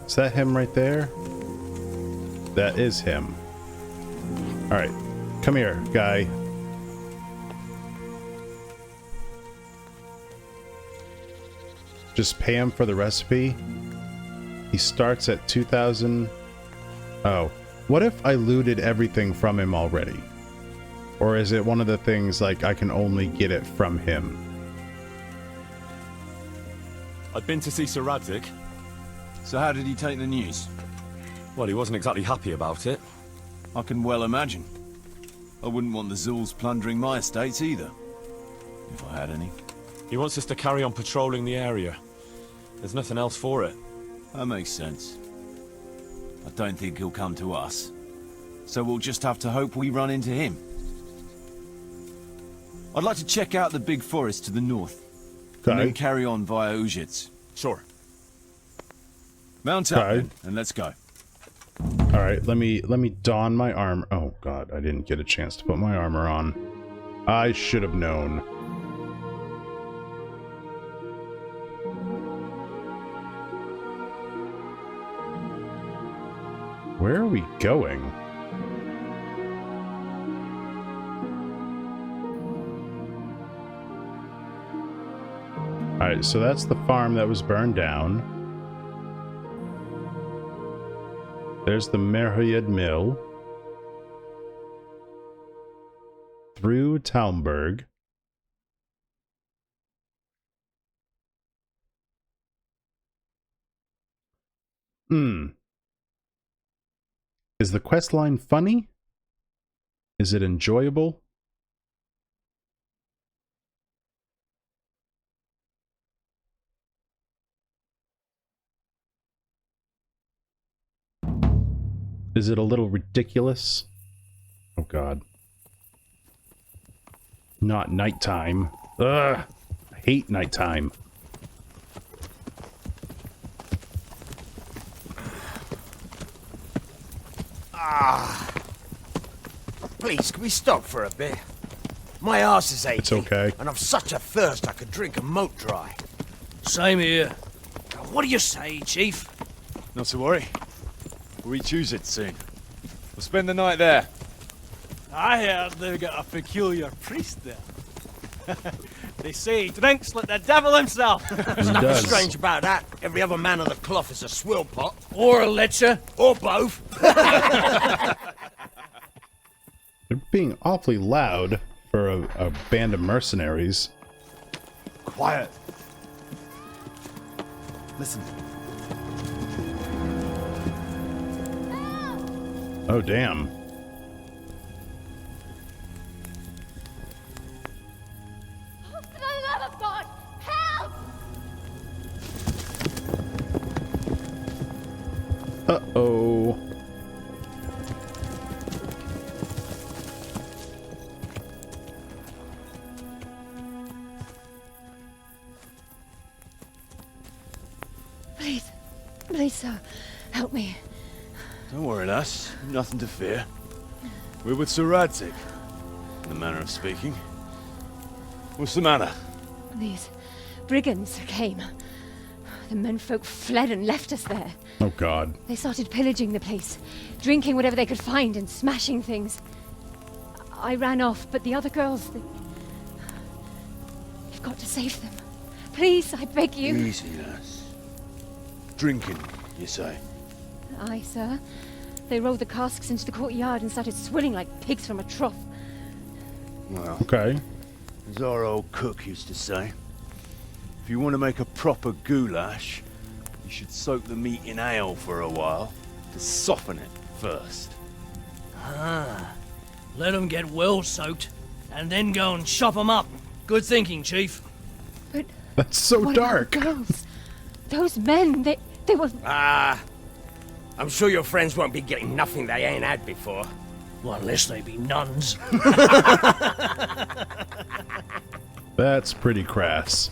Is that him right there? That is him. Alright. Come here, guy. Just pay him for the recipe. He starts at 2,000. Oh. What if I looted everything from him already? Or is it one of the things like I can only get it from him? I'd been to see Sir Radzig. So how did he take the news? Well, he wasn't exactly happy about it. I can well imagine. I wouldn't want the Zulls plundering my estates either. If I had any. He wants us to carry on patrolling the area. There's nothing else for it. That makes sense. I don't think he'll come to us. So we'll just have to hope we run into him. I'd like to check out the big forest to the north. Okay. And then carry on via Ujits. Sure. Mount up Okay. then, and let's go. Alright, let me don my armor. Oh god, I didn't get a chance to put my armor on. I should have known. Where are we going? Alright, so that's the farm that was burned down. There's the Merhuyed Mill. Through Talmberg. Is the quest line funny? Is it enjoyable? Is it a little ridiculous? Oh god. Not nighttime. Ugh! I hate nighttime. Please, can we stop for a bit? My arse is aching. It's okay. And I've such a thirst I could drink a moat dry. Same here. What do you say, Chief? Not to worry. We'll reach Ujits soon. We'll spend the night there. I heard they've got a peculiar priest there. They say he drinks like the devil himself. He Nothing does. strange about that. Every other man of the cloth is a swill pot. Or a lecher. Or both. They're being awfully loud for a band of mercenaries. Quiet. Listen. Oh, damn. For the love of God, help! Uh-oh. Please, please, sir, help me. Don't worry, lass. Nothing to fear. We're with Sir Radzig, in the manner of speaking. What's the matter? These brigands came. The menfolk fled and left us there. Oh, God. They started pillaging the place, drinking whatever they could find and smashing things. I ran off, but the other girls, You've got to save them. Please, I beg you. Easy, lass. Drinking, you say? Aye, sir. They rolled the casks into the courtyard and started swilling like pigs from a trough. Well, Okay. as our old cook used to say, if you want to make a proper goulash, you should soak the meat in ale for a while to soften it first. Ah, let them get well soaked, and then go and chop them up. Good thinking, Chief. But That's so what about dark. the girls? Those men, they were... I'm sure your friends won't be getting nothing they ain't had before. Well, unless they be nuns. That's pretty crass.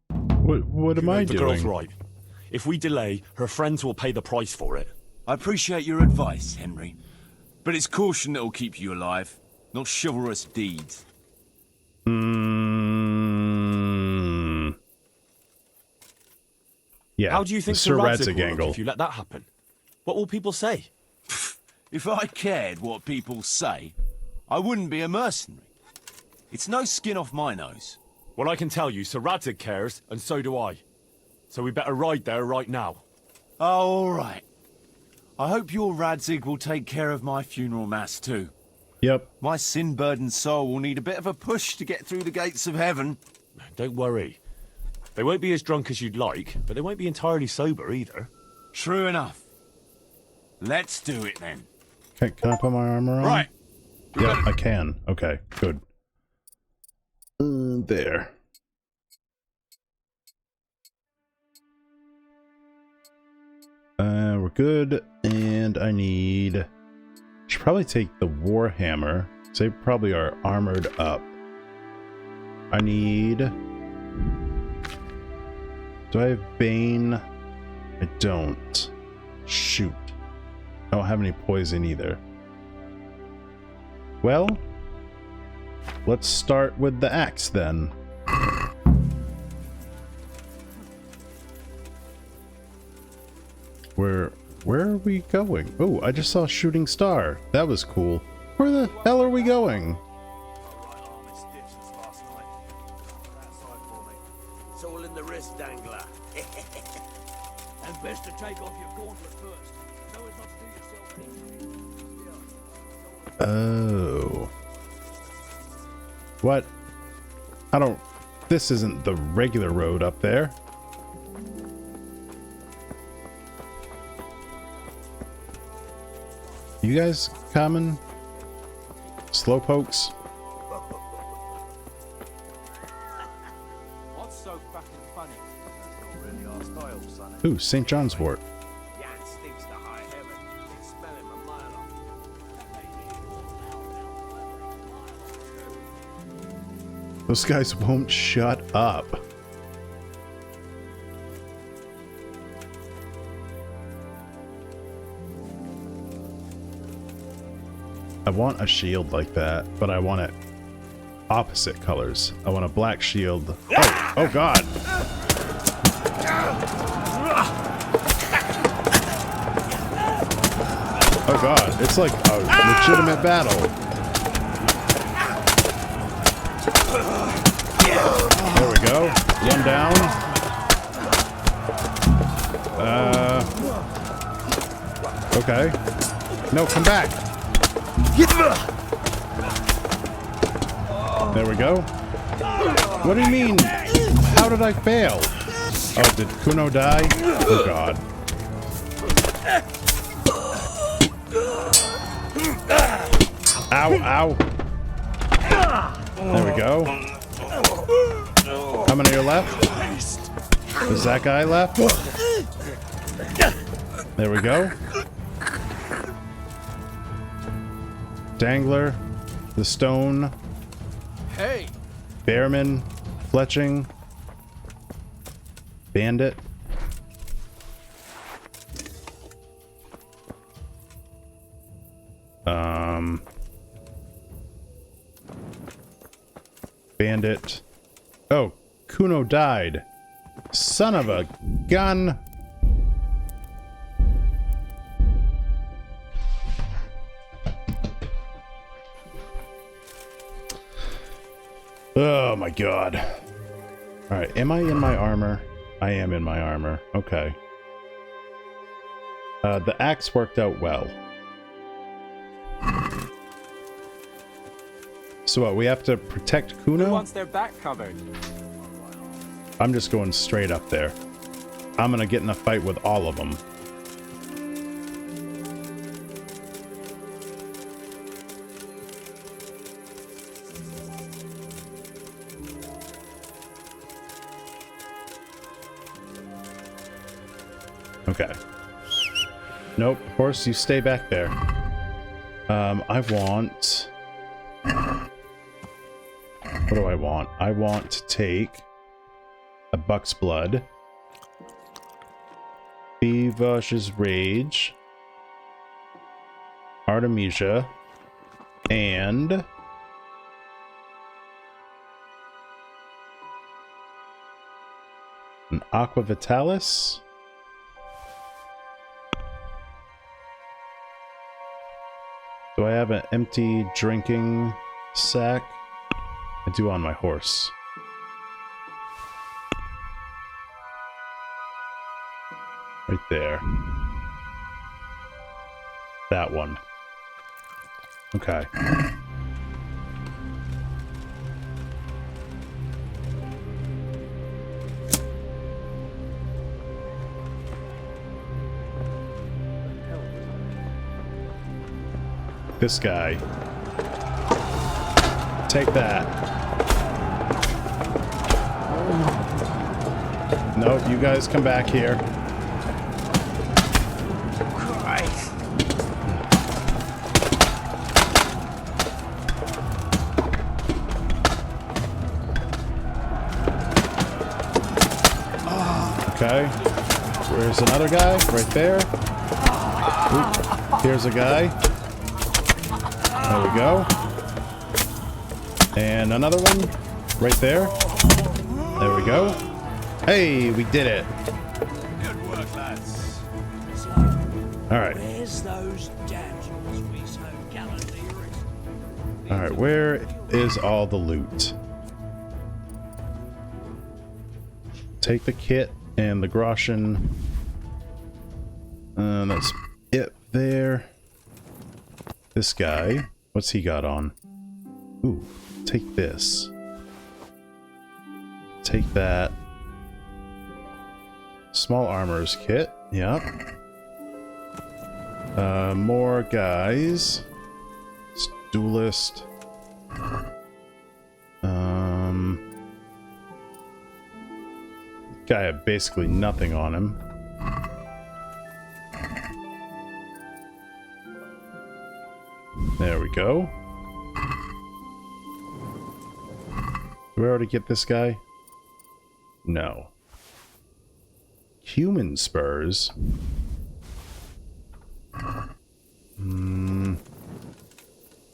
What am I The girl's doing? right. If we delay, her friends will pay the price for it. I appreciate your advice, Henry, but it's caution that'll keep you alive, not chivalrous deeds. Hmm. Yeah. How do you think the Sir Sir Radzig Radzig will look angle. if you let that happen? What will people say? If I cared what people say, I wouldn't be a mercenary. It's no skin off my nose. Well, I can tell you, Sir Radzig cares, and so do I. So we better ride there right now. All right. I hope your Radzig will take care of my funeral mass too. Yep. My sin-burdened soul will need a bit of a push to get through the gates of heaven. Don't worry. They won't be as drunk as you'd like, but they won't be entirely sober either. True enough. Let's do it then. Okay, can I put my armor on? Right. Yep, I can. Okay, good. There. We're good, and I need... Should probably take the Warhammer. They probably are armored up. I need... Do I have Bane? I don't. Shoot. I don't have any poison either. Well, let's start with the axe then. Where are we going? Oh, I just saw a shooting star. That was cool. Where the hell are we going? It's all in the wrist dangler. And best to take off your gauntlet first. So as not to do yourself any. Oh. What? I don't... This isn't the regular road up there. You guys coming? Slowpokes? What's so fucking funny? That's not really our style, son. Ooh, St. John's wort. Yan stinks to high heaven. You can smell him a mile off. Those guys won't shut up. I want a shield like that, but I want it opposite colors. I want a black shield. Oh, oh god. Oh god, it's like a legitimate battle. There we go. One down. Okay. No, come back. There we go. What do you mean? How did I fail? Oh, did Kuno die? Oh god. Ow, ow. There we go. How many are left? Is that guy left? There we go. Dangler, the stone, Hey! Bearman, Fletching, Bandit. Bandit. Oh, Kuno died. Son of a gun. Oh my god. Alright, am I in my armor? I am in my armor. Okay. The axe worked out well. So what, we have to protect Kuno? Who wants their back covered? I'm just going straight up there. I'm gonna get in a fight with all of them. Okay. Nope, horse, you stay back there. I want... What do I want? I want to take a buck's blood, Bevosh's Rage, Artemisia, and an Aqua Vitalis. I have an empty drinking sack? I do on my horse. Right there. That one. Okay. This guy. Take that. Nope, you guys come back here. Christ. Okay. Where's another guy? Right there. Oop. Here's a guy. There we go. And another one. Right there. There we go. Hey, we did it. Good work, lads. Alright. Where's those damsels we so gallantly rescued? Alright, where is all the loot? Take the kit and the groschen. That's it there. This guy. What's he got on? Ooh, take this. Take that. Small armor's kit. Yep. More guys. Duelist. Guy had basically nothing on him. There we go. Did we already get this guy? No. Human spurs.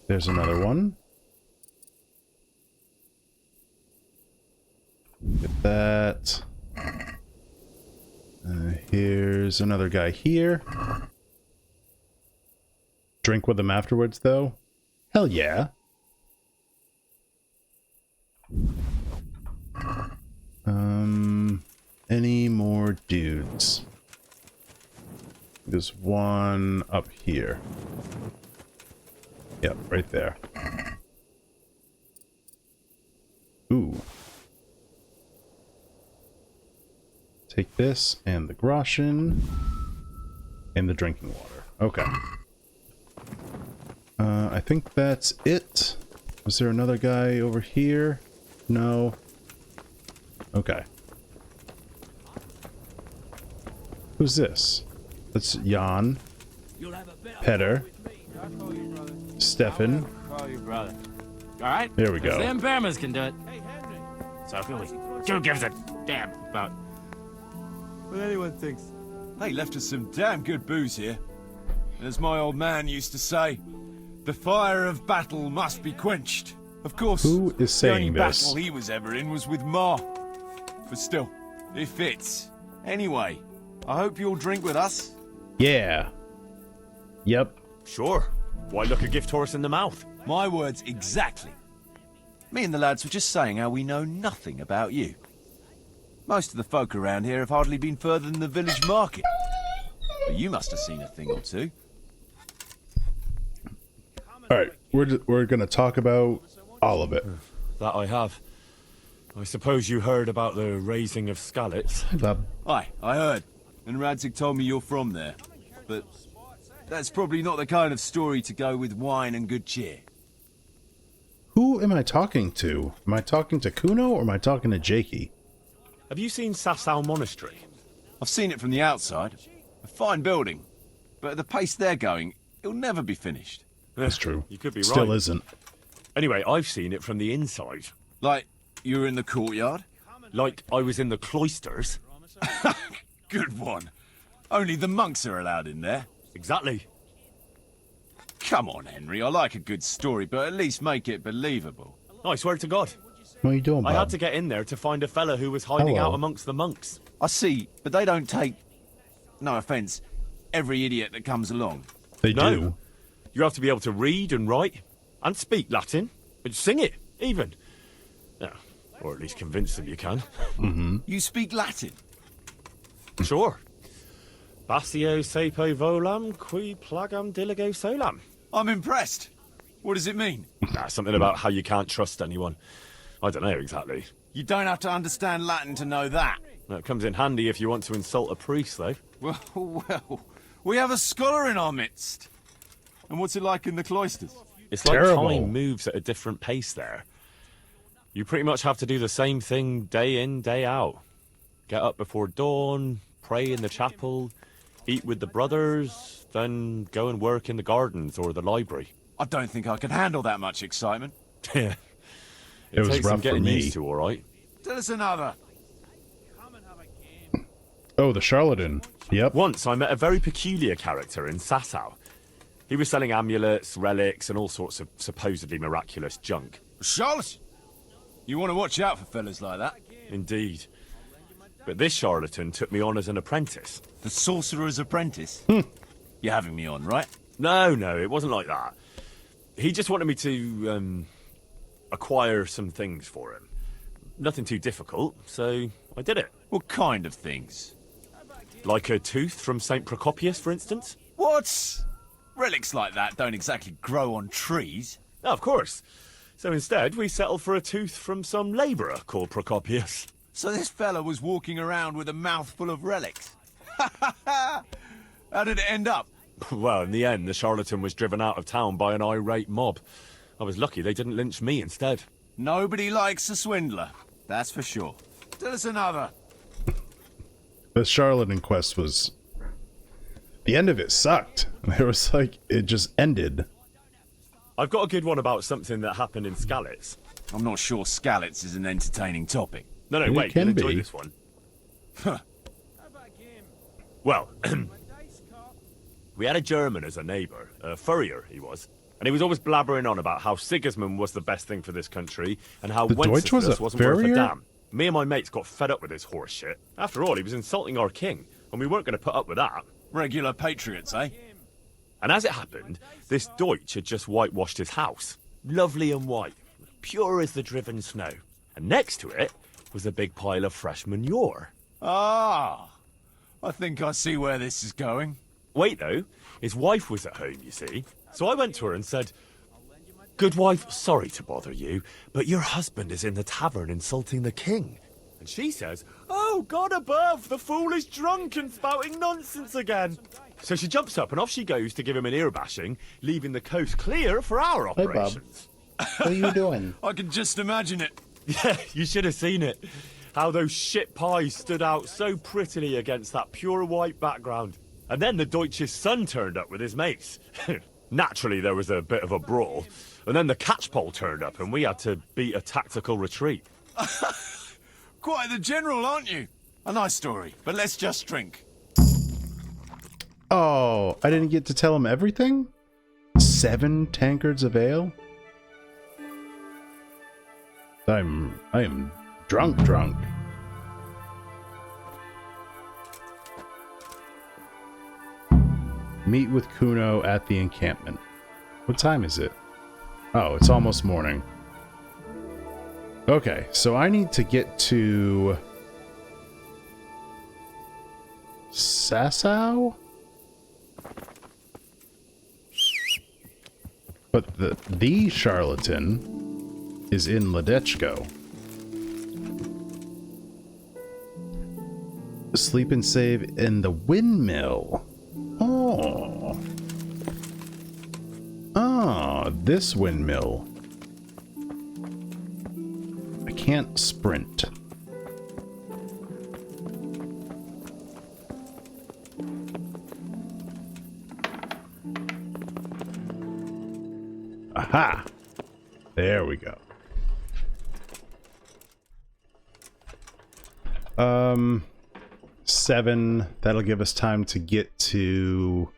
There's another one. Get that. Here's another guy here. Drink with them afterwards, though? Hell yeah. Any more dudes? There's one up here. Yep, right there. Ooh. Take this and the groschen and the drinking water. Okay. I think that's it. Was there another guy over here? No. Okay. Who's this? That's Jan. Petter. Stefan. Call you brother. All right. There we go. Them Bearmans can do it. So who gives a damn about what anyone thinks? They left us some damn good booze here. And as my old man used to say, the fire of battle must be quenched. Of course, Who is saying the only this? battle he was ever in was with Ma. But still, it fits. Anyway, I hope you'll drink with us. Yeah. Yep. Sure. Why look a gift horse in the mouth? My words exactly. Me and the lads were just saying how we know nothing about you. Most of the folk around here have hardly been further than the village market. But you must have seen a thing or two. Alright, we're gonna talk about all of it. That I have. I suppose you heard about the raising of scallops. Aye, I heard. And Radzig told me you're from there. But that's probably not the kind of story to go with wine and good cheer. Who am I talking to? Am I talking to Kuno or am I talking to Jakey? Have you seen Safsal Monastery? I've seen it from the outside. A fine building. But at the pace they're going, it'll never be finished. That's true. You could be Still right. isn't. Anyway, I've seen it from the inside. Like, you were in the courtyard? Like I was in the cloisters. Good one. Only the monks are allowed in there. Exactly. Come on, Henry. I like a good story, but at least make it believable. I swear to God. What are you doing, Bob? I had to get in there to find a fella who was hiding Hello. out amongst the monks. I see, but they don't take, no offence, every idiot that comes along. They No. do. You have to be able to read and write, and speak Latin, and sing it, even. Yeah, or at least convince them you can. You speak Latin? Sure. Basio sepo volam, qui plagam diligo solam. I'm impressed. What does it mean? Something about how you can't trust anyone. I don't know exactly. You don't have to understand Latin to know that. That comes in handy if you want to insult a priest, though. Well, we have a scholar in our midst. And what's it like in the cloisters? It's like Terrible. time moves at a different pace there. You pretty much have to do the same thing day in, day out. Get up before dawn, pray in the chapel, eat with the brothers, then go and work in the gardens or the library. I don't think I can handle that much excitement. Yeah. It was takes some rough for getting me. used to, all right. Tell us another. Oh, the charlatan. Yep. Once I met a very peculiar character in Sasau. He was selling amulets, relics, and all sorts of supposedly miraculous junk. Charlotte! You want to watch out for fellas like that. Indeed. But this charlatan took me on as an apprentice. The sorcerer's apprentice. You're having me on, right? No, it wasn't like that. He just wanted me to, acquire some things for him. Nothing too difficult, so I did it. What kind of things? Like a tooth from St. Procopius, for instance? What? Relics like that don't exactly grow on trees. Oh, of course. So instead, we settled for a tooth from some labourer called Procopius. So this fella was walking around with a mouthful of relics. How did it end up? Well, in the end, the charlatan was driven out of town by an irate mob. I was lucky they didn't lynch me instead. Nobody likes a swindler, that's for sure. Tell us another. The charlatan quest was... The end of it sucked. It was like, it just ended. I've got a good one about something that happened in Skalitz. I'm not sure Skalitz is an entertaining topic. No, It wait, can you'll enjoy be. this one. Well, we had a German as a neighbour, a furrier he was. And he was always blabbering on about how Sigismund was the best thing for this country, and how The Deutsch was Wenceslas a wasn't worth a furrier? damn. Me and my mates got fed up with his horse shit. After all, he was insulting our king, and we weren't going to put up with that. Regular patriots, eh? And as it happened, this Deutsch had just whitewashed his house. Lovely and white, pure as the driven snow. And next to it was a big pile of fresh manure. Ah, I think I see where this is going. Wait, though, his wife was at home, you see. So I went to her and said, "Good wife, sorry to bother you, but your husband is in the tavern insulting the king." And she says, "Oh, God above, the fool is drunk and spouting nonsense again." So she jumps up and off she goes to give him an ear bashing, leaving the coast clear for our Bob. operations. What are you doing? I can just imagine it. Yeah, you should have seen it. How those shit pies stood out so prettily against that pure white background. And then the Deutsch's son turned up with his mates. Naturally, there was a bit of a brawl. And then the catchpole turned up and we had to beat a tactical retreat. Quite the general, aren't you? A nice story, but let's just drink. Oh, I didn't get to tell him everything? 7 tankards of ale? I am drunk. Meet with Kuno at the encampment. What time is it? Oh, it's almost morning. Okay, so I need to get to Sasau? But the charlatan is in Ledechko. Sleep and save in the windmill. Oh. Ah, this windmill. I can't sprint. Aha! There we go. 7. That'll give us time to get to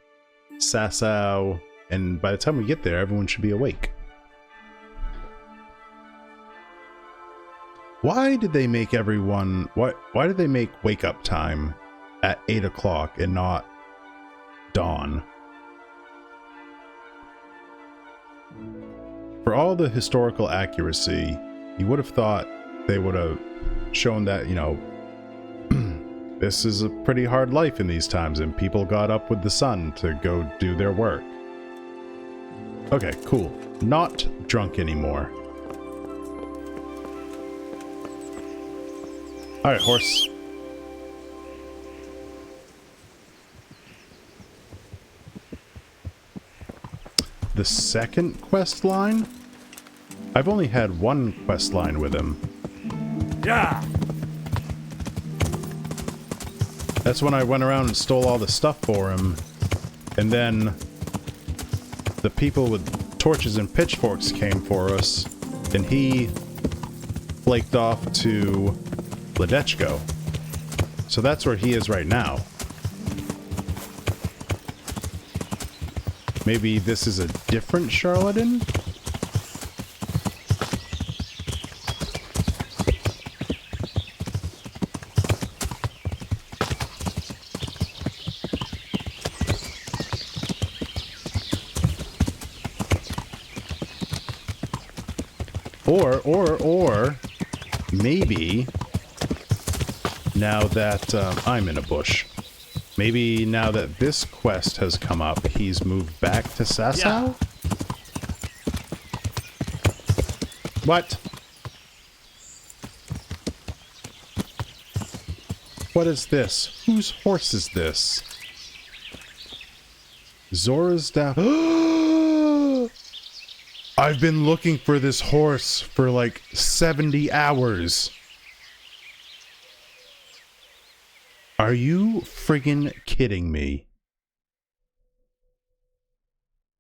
Sasau, and by the time we get there, everyone should be awake. Why did they make everyone... Why did they make wake-up time at 8 o'clock and not dawn? for all the historical accuracy, you would have thought they would have shown that, you know, this is a pretty hard life in these times, and people got up with the sun to go do their work. Okay, cool. Not drunk anymore. Alright, horse. The second quest line? I've only had one quest line with him. Yeah. That's when I went around and stole all the stuff for him. And then the people with torches and pitchforks came for us. And he flaked off to Ledechko. So that's where he is right now. Maybe this is a different charlatan? Or maybe now that I'm in a bush. Maybe now that this quest has come up, he's moved back to Sasau? Yeah. What? What is this? Whose horse is this? Zora's down. I've been looking for this horse for like 70 hours. Are you friggin' kidding me?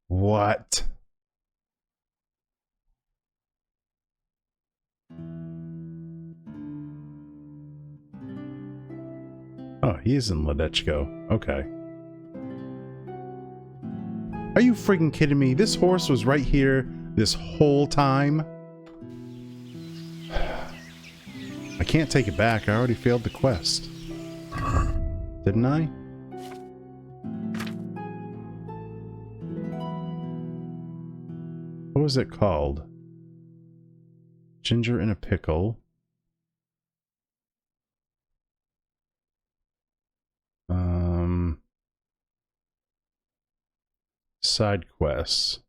What? Oh, he is in Ledechko. Okay. Are you friggin' kidding me? This horse was right here this whole time? I can't take it back. I already failed the quest. Didn't I? What was it called? Ginger in a pickle. Side quests.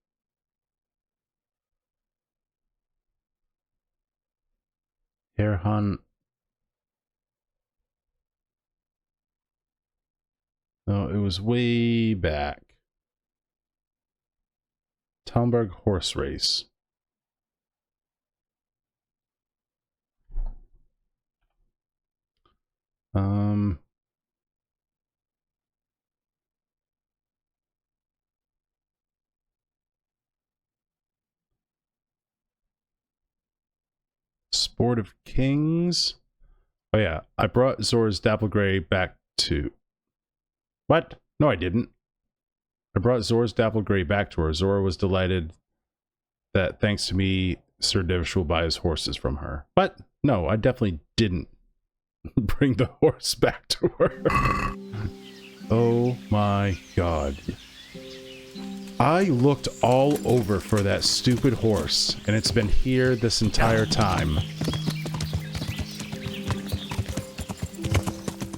Hare hunt. No, it was way back. Talmberg horse race. Sport of Kings. Oh yeah, I brought Zora's Dapplegrey back to... What? No, I didn't. I brought Zora's Dapplegrey back to her. Zora was delighted that thanks to me, Sir Divish will buy his horses from her. But no, I definitely didn't bring the horse back to her. Oh my god. I looked all over for that stupid horse, and it's been here this entire time.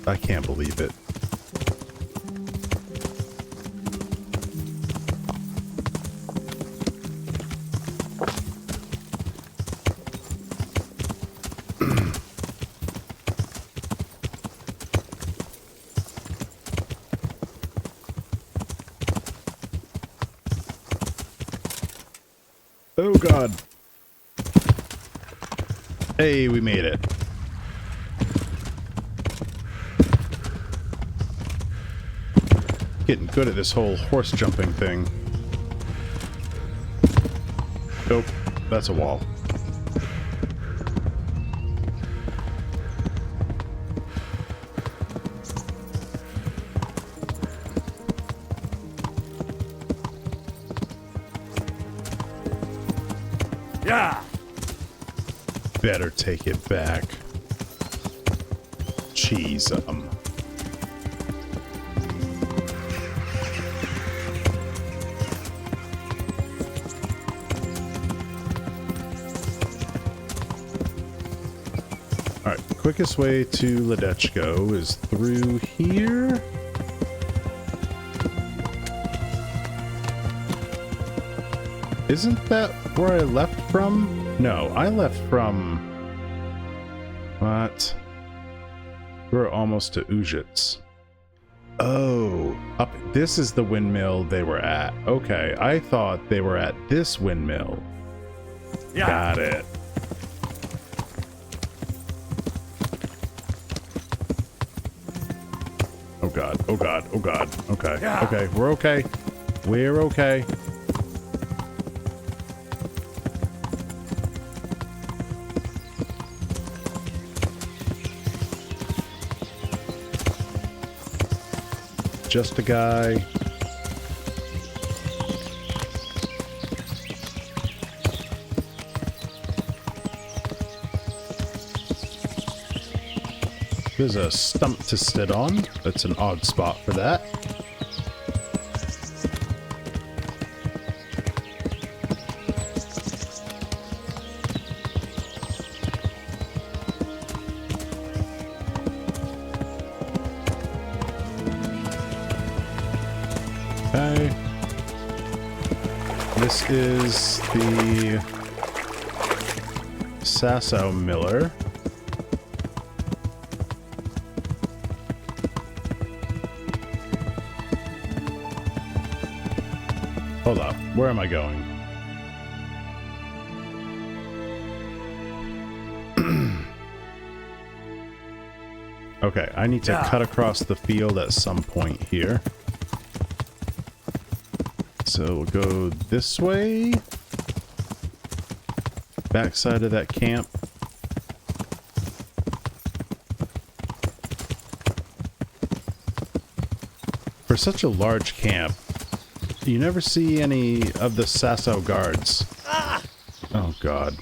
I can't believe it. Oh god. Hey, we made it. Getting good at this whole horse jumping thing. Nope, that's a wall. Yeah. Better take it back. Jeez, Alright, quickest way to Ledechko is through here. Isn't that where I left from? No, I left from... What? We're almost to Ujits. Oh, up. This is the windmill they were at. Okay, I thought they were at this windmill. Yeah. Got it. Oh god, oh god, oh god. Okay, Yeah. okay, we're okay. We're okay. Just a guy. There's a stump to sit on. That's an odd spot for that. Okay. This is the Sasso Miller. Hold up, where am I going? Okay, I need to cut across the field at some point here. So we'll go this way. Backside of that camp. For such a large camp, you never see any of the Sasso guards. Oh god.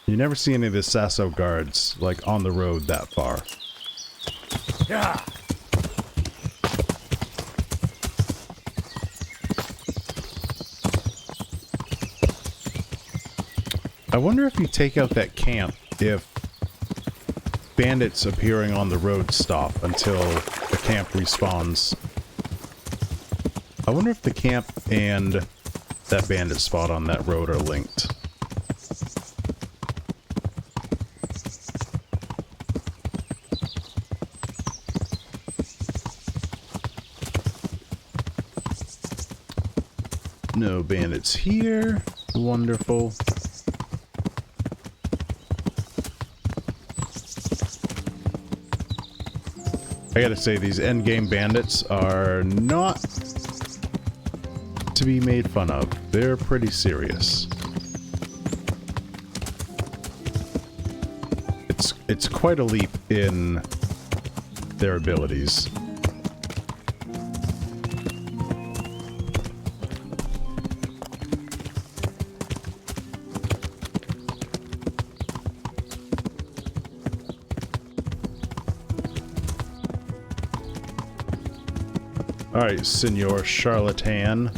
You never see any of the Sasso guards, like, on the road that far. Yeah. I wonder if you take out that camp, if bandits appearing on the road stop until the camp respawns. I wonder if the camp and that bandit spot on that road are linked. No bandits here. Wonderful. I gotta say, these endgame bandits are not to be made fun of. They're pretty serious. It's quite a leap in their abilities. Alright, Senor Charlatan.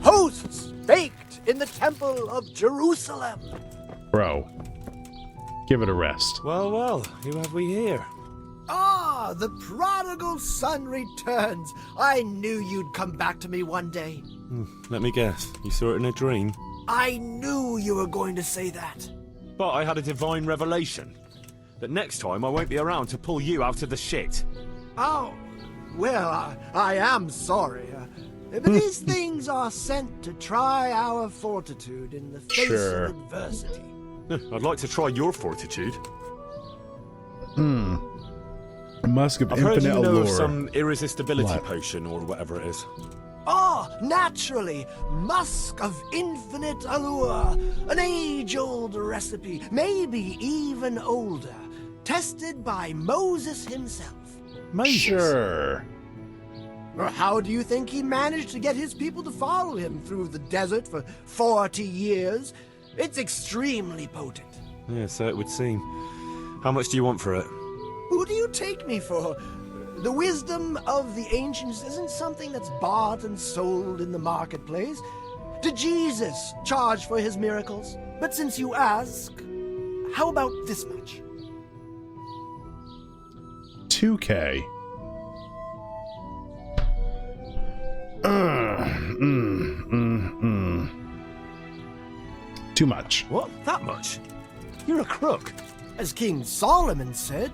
Hosts baked in the temple of Jerusalem. Bro, give it a rest. Well, well, who have we here? Ah, the prodigal son returns. I knew you'd come back to me one day. Let me guess. You saw it in a dream? I knew you were going to say that. But I had a divine revelation. That next time I won't be around to pull you out of the shit. Oh, well, I am sorry. But these things are sent to try our fortitude in the face Sure. of adversity. I'd like to try your fortitude. Musk of I've heard Infinite you know of Allure. some irresistibility What? potion or whatever it is. Ah, naturally, musk of infinite allure, an age-old recipe, maybe even older, tested by Moses himself. Moses? Sure. How do you think he managed to get his people to follow him through the desert for 40 years? It's extremely potent. Yeah, so it would seem. How much do you want for it? Who do you take me for? The wisdom of the ancients isn't something that's bought and sold in the marketplace. Did Jesus charge for his miracles? But since you ask, how about this much? 2K. Too much. What? That much? You're a crook. As King Solomon said,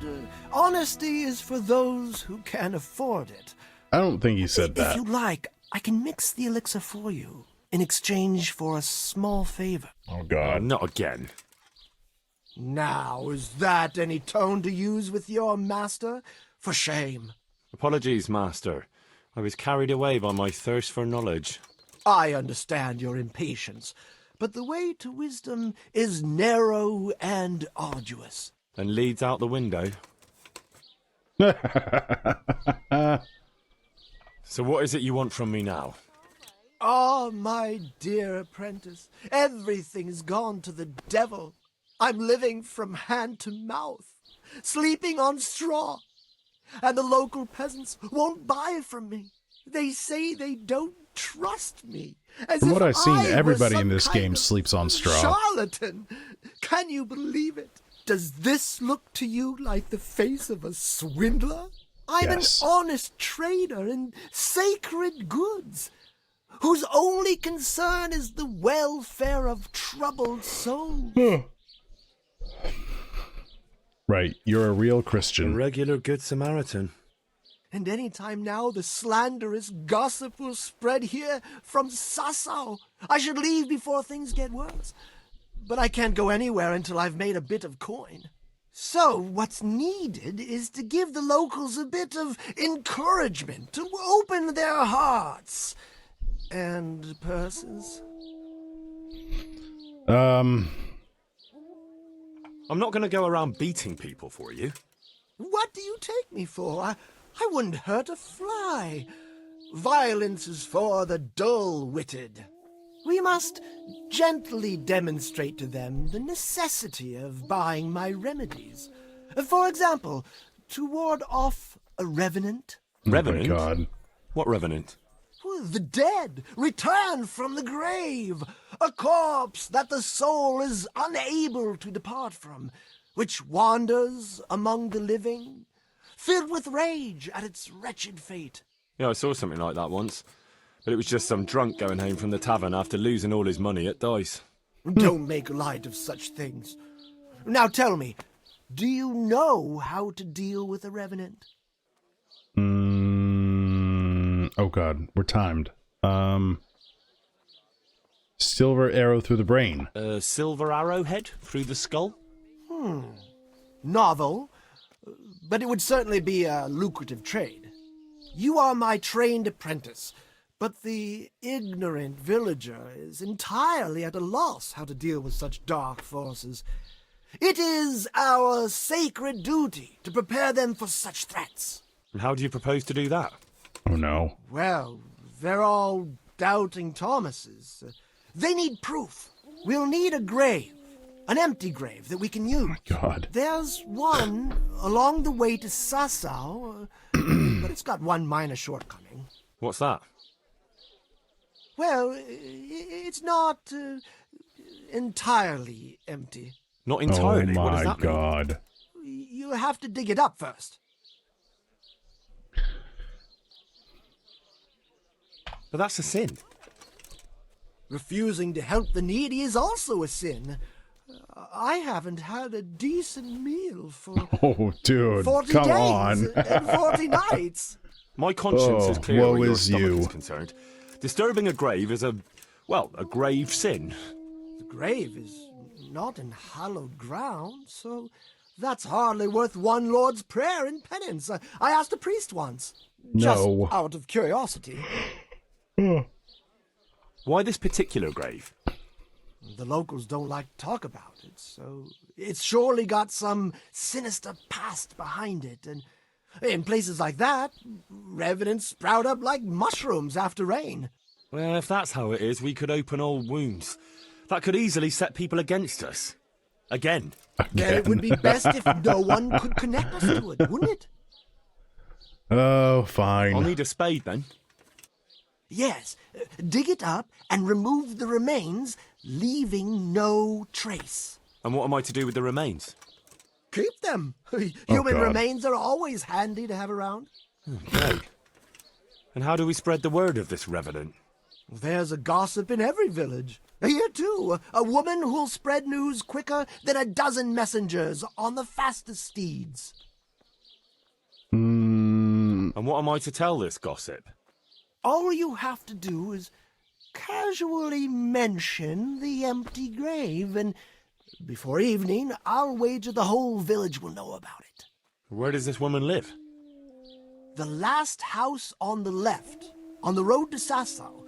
honesty is for those who can afford it. I don't think he said If that. you like, I can mix the elixir for you in exchange for a small favor. Oh, God. Not again. Now, is that any tone to use with your master? For shame. Apologies, Master. I was carried away by my thirst for knowledge. I understand your impatience, but the way to wisdom is narrow and arduous. And leads out the window. So what is it you want from me now? Ah, my dear apprentice, everything's gone to the devil. I'm living from hand to mouth, sleeping on straw, and the local peasants won't buy from me. They say they don't trust me. As From if what I've seen, I were everybody in some this kind game of sleeps on straw. Charlatan! Can you believe it? Does this look to you like the face of a swindler? I'm Yes. an honest trader in sacred goods, whose only concern is the welfare of troubled souls. Right, you're a real A Christian. regular good Samaritan. And any time now the slanderous gossip will spread here from Sasau. I should leave before things get worse. But I can't go anywhere until I've made a bit of coin. So what's needed is to give the locals a bit of encouragement, to open their hearts and purses. I'm not going to go around beating people for you. What do you take me for? I wouldn't hurt a fly. Violence is for the dull-witted. We must gently demonstrate to them the necessity of buying my remedies. For example, to ward off a revenant. Revenant? Oh, my God. What revenant? The dead return from the grave, a corpse that the soul is unable to depart from, which wanders among the living, filled with rage at its wretched fate. Yeah, I saw something like that once. But it was just some drunk going home from the tavern after losing all his money at dice. Don't make light of such things. Now tell me, do you know how to deal with a revenant? Oh, God, we're timed. Silver arrow through the brain. A silver arrowhead through the skull? Novel, but it would certainly be a lucrative trade. You are my trained apprentice, but the ignorant villager is entirely at a loss how to deal with such dark forces. It is our sacred duty to prepare them for such threats. And how do you propose to do that? Oh, no. Well, they're all doubting Thomases. They need proof. We'll need a grave, an empty grave that we can use. God. There's one along the way to Sasau, but it's got one minor shortcoming. What's that? Well, it's not entirely empty. Not entirely. Oh, What does my that mean? God. You have to dig it up first. But that's a sin. Refusing to help the needy is also a sin. I haven't had a decent meal for Oh, dude, 40 come days on. and 40 nights. My conscience is Oh, clear woe where your is stomach you. is concerned. Disturbing a grave is a grave sin. The grave is not in hallowed ground, so that's hardly worth one Lord's Prayer in penance. I asked a priest once, just No. out of curiosity. Why this particular grave? The locals don't like to talk about it, so it's surely got some sinister past behind it. And in places like that, revenants sprout up like mushrooms after rain. Well, if that's how it is, we could open old wounds. That could easily set people against us. Again. Then it would be best if no one could connect us to it, wouldn't it? Oh, I'll fine. need a spade then. Yes, dig it up and remove the remains, leaving no trace. And what am I to do with the remains? Keep them. Human God. remains are always handy to have around. Okay. And how do we spread the word of this revenant? There's a gossip in every village. Here, too, a woman who'll spread news quicker than a dozen messengers on the fastest steeds. And what am I to tell this gossip? All you have to do is casually mention the empty grave, and before evening, I'll wager the whole village will know about it. Where does this woman live? The last house on the left, on the road to Sasau.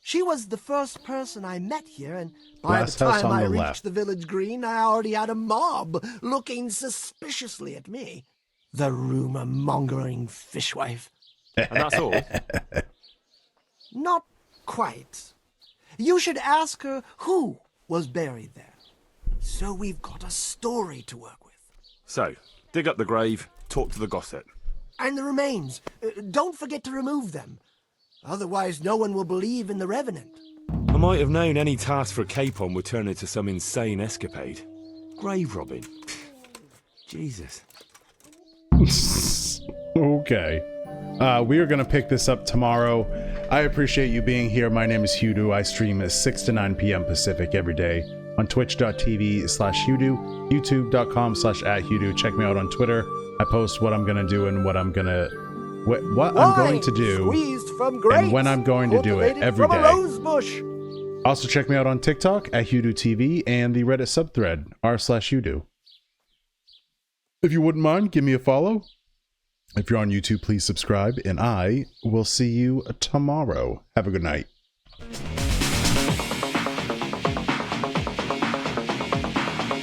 She was the first person I met here, and by Last the house time on I the reached left. the village green, I already had a mob looking suspiciously at me. The rumor-mongering fishwife. And that's all? Not quite. You should ask her who was buried there. So we've got a story to work with. So, dig up the grave, talk to the gossip. And the remains. Don't forget to remove them. Otherwise, no one will believe in the Revenant. I might have known any task for Capon would turn into some insane escapade. Grave robbing. Jesus. Okay. We are going to pick this up tomorrow. I appreciate you being here. My name is Hughdoo. I stream at 6 to 9 p.m. Pacific every day on twitch.tv/Hughdoo, youtube.com/@Hughdoo. Check me out on Twitter. I post what I'm going to do and what I'm going to do Squeezed from grapes, and when I'm going to do it cultivated every from day. a rose bush. Also, check me out on TikTok at HughDooTV and the Reddit subthread r/Hughdoo. If you wouldn't mind, give me a follow. If you're on YouTube, please subscribe, and I will see you tomorrow. Have a good night.